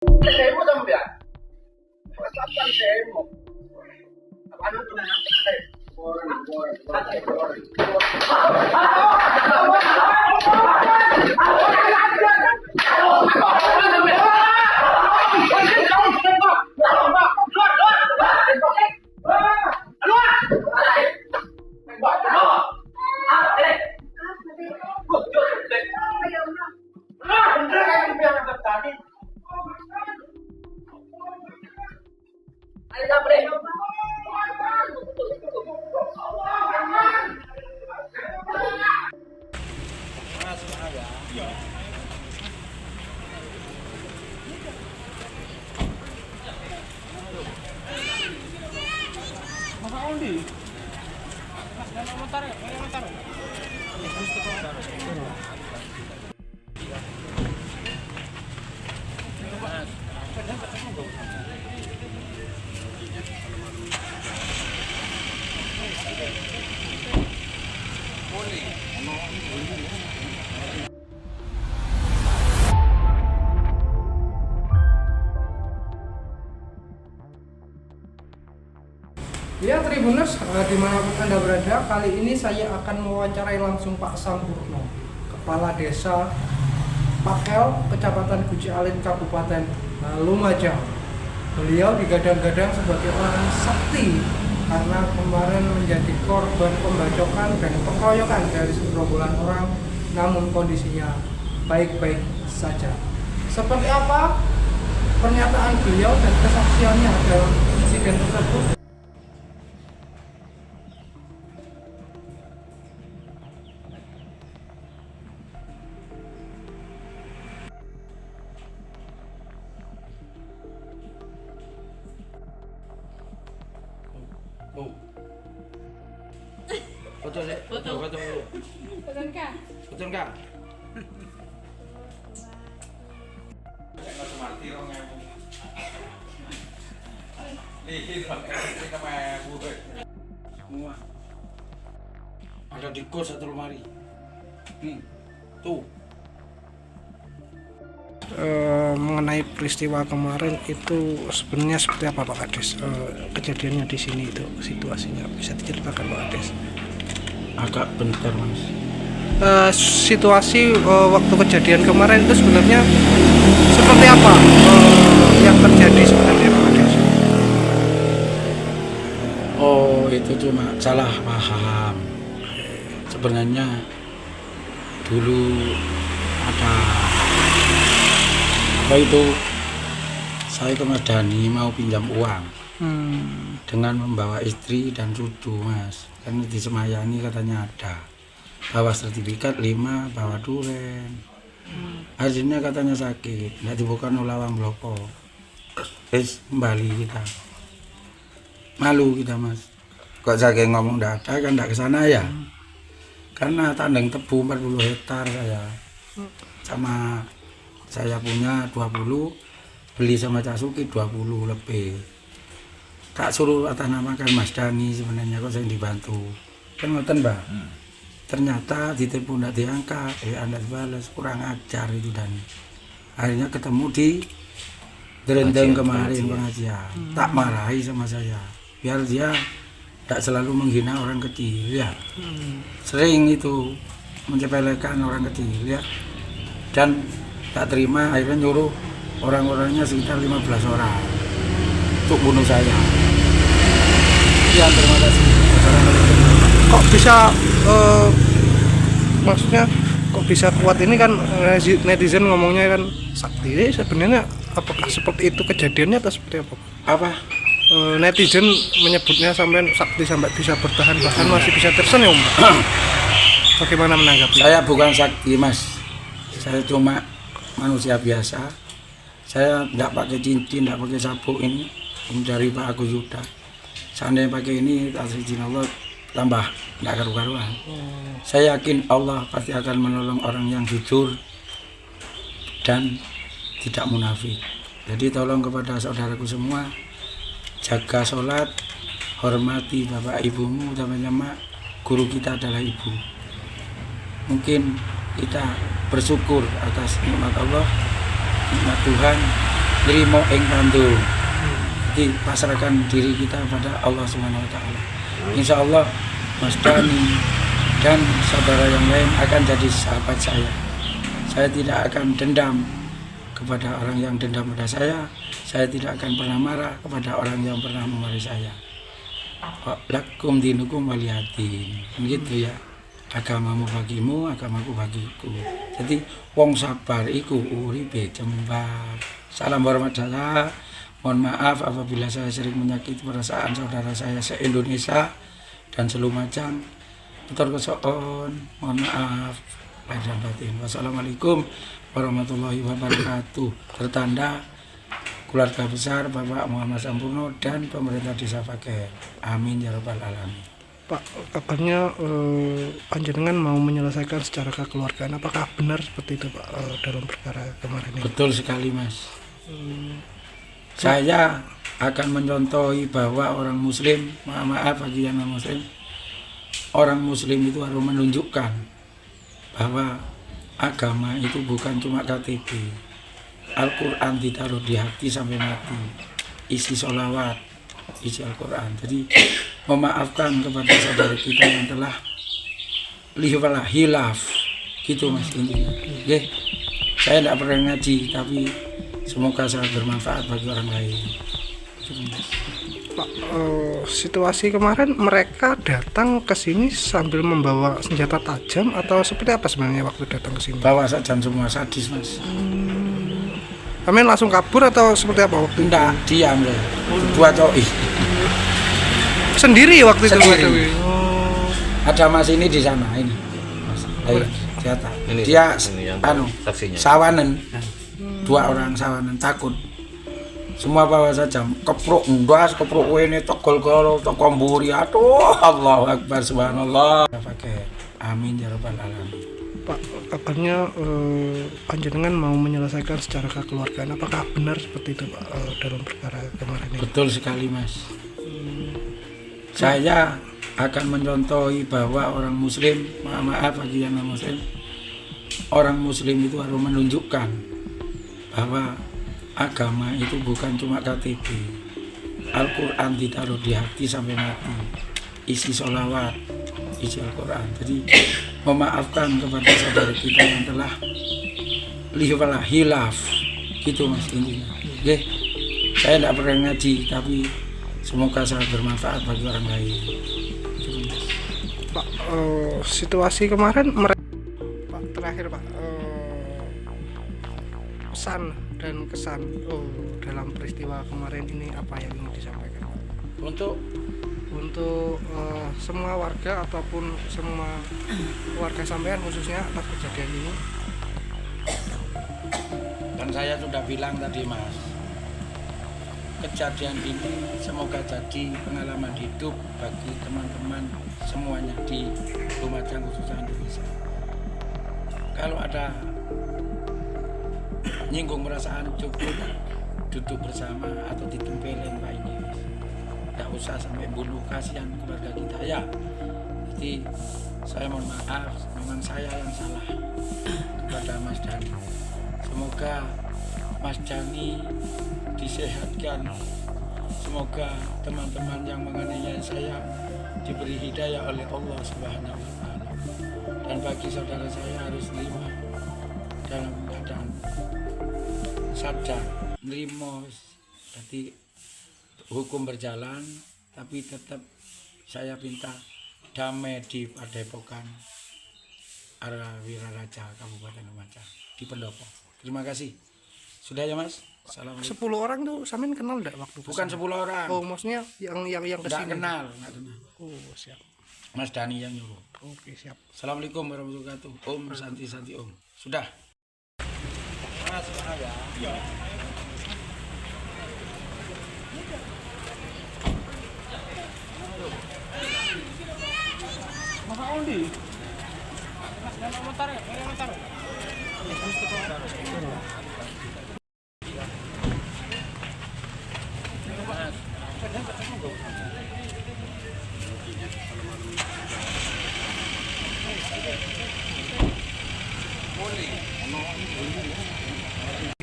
Demo também. Passapan demo. Ano to na natin? Ya Tribuners, dimanapun Anda berada, kali ini saya akan mewawancarai langsung Pak Sampurno, Kepala Desa Pakel, Kecamatan Guci Alit, Kabupaten Lumajang. Beliau digadang-gadang sebagai orang sakti karena kemarin menjadi korban pembacokan dan pengeroyokan dari segerombolan orang, namun kondisinya baik-baik saja. Seperti apa pernyataan beliau dan kesaksiannya dalam insiden tersebut? Foto deh, foto dulu. Foto enggak? Semua ada di kos satu lemari. Tuh. Mengenai peristiwa kemarin itu sebenarnya seperti apa Pak Kades? Kejadiannya di sini itu situasinya bisa diceritakan Pak Kades? Agak bentar mas. Situasi waktu kejadian kemarin itu sebenarnya seperti apa yang terjadi sebenarnya Pak Kades? Oh itu cuma salah paham. Sebenarnya dulu ada apa itu? Saya ke Mas Dani mau pinjam uang dengan membawa istri dan cucu mas. Karena di Semayani katanya ada bawa sertifikat 5, bawa duren. Hasilnya katanya sakit, nggak dibuka nolawang bloko. Terus kembali kita malu kita mas, kok saya ngomong nggak ada kan nggak kesana ya. Karena tandeng tebu 40 hektar sama saya punya 20, beli sama Casuki 20 lebih. Tak suruh atas namakan Mas Dani sebenarnya kok saya dibantu. Kan ngoten Mbak. Ternyata ditelepon nggak diangkat, Anda dibalas, kurang ajar itu Dani. Akhirnya ketemu di Derendeng kemarin pengajian. Tak marahi sama saya. Biar dia tak selalu menghina orang kecil ya. Sering itu mencepelekan orang kecil ya. Dan tak terima akhirnya nyuruh orang-orangnya sekitar 15 orang untuk bunuh saya. Ya terima kasih. Kok bisa maksudnya kok bisa kuat ini kan netizen ngomongnya kan sakti. Sebenarnya apakah seperti itu kejadiannya atau seperti apa? Apa? Netizen menyebutnya sampai sakti sampai bisa bertahan bahkan masih bisa tersenyum. Bagaimana menanggapi? Saya bukan sakti mas. Saya cuma manusia biasa. Saya tidak pakai cincin, tidak pakai sabuk ini dari Pak Agus Yuda. Seandainya pakai ini, atas izin Allah tambah tidak karu-karuan. Saya yakin Allah pasti akan menolong orang yang jujur dan tidak munafik. Jadi tolong kepada saudaraku semua, jaga sholat, hormati bapak ibumu, utamanya mak, guru kita adalah ibu. Mungkin kita bersyukur atas nikmat Allah, nikmat Tuhan, nrimo ing pandung. Jadi pasrahkan diri kita pada Allah Subhanahu wa taala. Insya Allah Mas Dani dan saudara yang lain akan jadi sahabat saya. Saya tidak akan dendam kepada orang yang dendam pada saya. Saya tidak akan pernah marah kepada orang yang pernah memarahi saya. Lakum dinukum waliyadin. Begitu ya. Agamamu bagimu, agamaku bagiku. Jadi wong sabar iku uripe jembar. Salam hormat saya. Mohon maaf apabila saya sering menyakiti perasaan saudara saya se-Indonesia dan selumajang. Betul kesoon. Mohon maaf lahir dan batin. Wassalamualaikum warahmatullahi wabarakatuh. Tertanda keluarga besar Bapak Muhammad Sampurno dan pemerintah Desa Paker. Amin ya rabbal alamin. Pak, kabarnya panjenengan mau menyelesaikan secara kekeluargaan. Apakah benar seperti itu Pak dalam perkara kemarin ini? Betul sekali Mas. Saya akan mencontohi bahwa orang Muslim, maaf bagi yang non Muslim, orang Muslim itu harus menunjukkan bahwa agama itu bukan cuma KTP. Al-Quran ditaruh di hati sampai mati. Isi sholawat, isi Al-Quran. Jadi memaafkan kepada saudara kita yang telah hilaf gitu Mas intinya. Oke. Saya tidak pernah ngaji tapi semoga sangat bermanfaat bagi orang lain. Pak, situasi kemarin mereka datang ke sini sambil membawa senjata tajam atau seperti apa sebenarnya waktu datang ke sini? Bawa saja semua sadis Mas. Kalian langsung kabur atau seperti apa waktu itu? Enggak, diam deh. Dua cowok. Sendiri waktu itu? Sendiri. Ada Mas ini di sana ini. Mas. Ayo, senjata. Dia sawanan. Dua orang sawanan takut. Semua bawa saja. Kepruk ndas, kepruk ini tegol karo teko mburi. Aduh, Allahu Akbar subhanallah. Pakai. Amin ya rabbal alamin. Pak, kabarnya panjenengan mau menyelesaikan secara kekeluargaan. Apakah benar seperti itu Pak dalam perkara kemarin ini? Betul sekali Mas. Saya akan mencontohi bahwa orang Muslim, maaf bagi yang non Muslim, orang Muslim itu harus menunjukkan bahwa agama itu bukan cuma KTP. Al-Quran ditaruh di hati sampai mati. Isi sholawat, isi Al-Quran. Jadi memaafkan kepada saudara kita yang telah hilaf gitu Mas intinya. Oke. Saya tidak pernah ngaji tapi semoga sangat bermanfaat bagi orang lain. Pak, situasi kemarin mereka Pak terakhir Pak, pesan dan kesan dalam peristiwa kemarin ini apa yang ingin disampaikan Pak? Untuk semua warga ataupun semua warga sampean khususnya atas kejadian ini. Dan saya sudah bilang tadi Mas, kejadian ini semoga jadi pengalaman hidup bagi teman-teman semuanya di Lumajang khususnya Indonesia. Kalau ada nyinggung perasaan cukup duduk bersama atau ditempelin Pak ini. Tidak usah sampai bunuh, kasihan keluarga kita ya. Jadi saya mohon maaf, memang saya yang salah kepada Mas Dani. Semoga Mas Dani disehatkan. Semoga teman-teman yang menganiaya saya diberi hidayah oleh Allah Subhanahu wa taala. Dan bagi saudara saya harus terima dalam keadaan sadar, nerimo. Jadi hukum berjalan, tapi tetap saya minta damai di Padepokan Wiraraja Kabupaten Lumajang di Pendopo. Terima kasih. Sudah ya Mas? 10 orang tuh Samin kenal enggak waktu bukan 10 orang. Oh, maksudnya yang kesini. Enggak kenal. Oh, siap. Mas Dani yang nyuruh. Oke, siap. Assalamualaikum warahmatullahi wabarakatuh. Om santi Om. Sudah. Mas, mana ya? Iya. Masa Ondi? Yang motor ya, motor.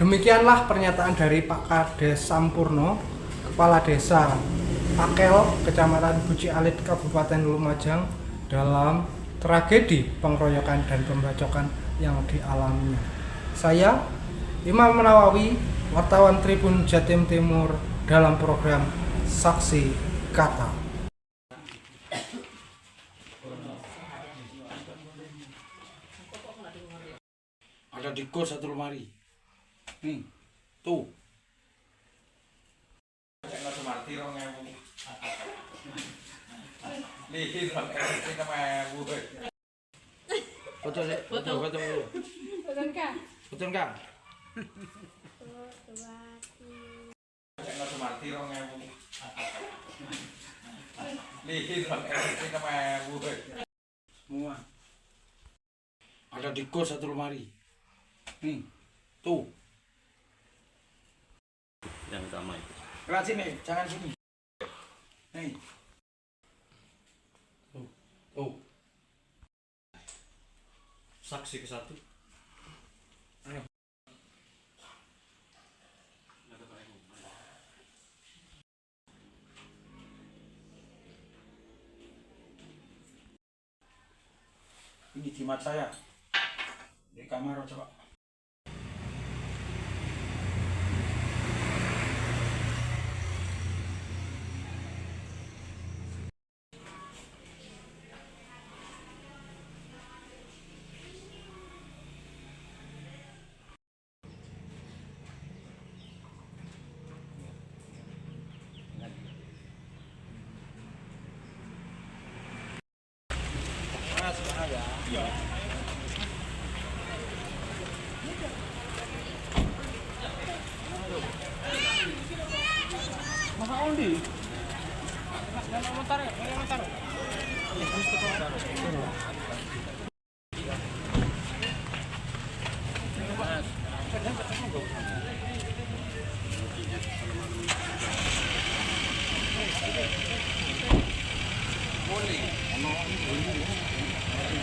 Demikianlah pernyataan dari Pak Kades Sampurno, Kepala Desa Pakel, Kecamatan Guci Alit, Kabupaten Lumajang, dalam tragedi pengeroyokan dan pembacokan yang dialaminya. Saya, Imam Nawawi, wartawan Tribun Jatim Timur, dalam program Saksi Kata. Ada di kos satu lemari. Nih, tuh. Foto deh, foto dulu. Betul kan? Semua. Ada di kos satu lemari. Nih, tuh. Yang utama itu. Lewat sini, jangan sini. Nih. Tuh. Saksi ke satu. Ayo. Ini jimat saya di kamar, coba. Masa undi? Jangan mau tarik, mau tarik. Boleh.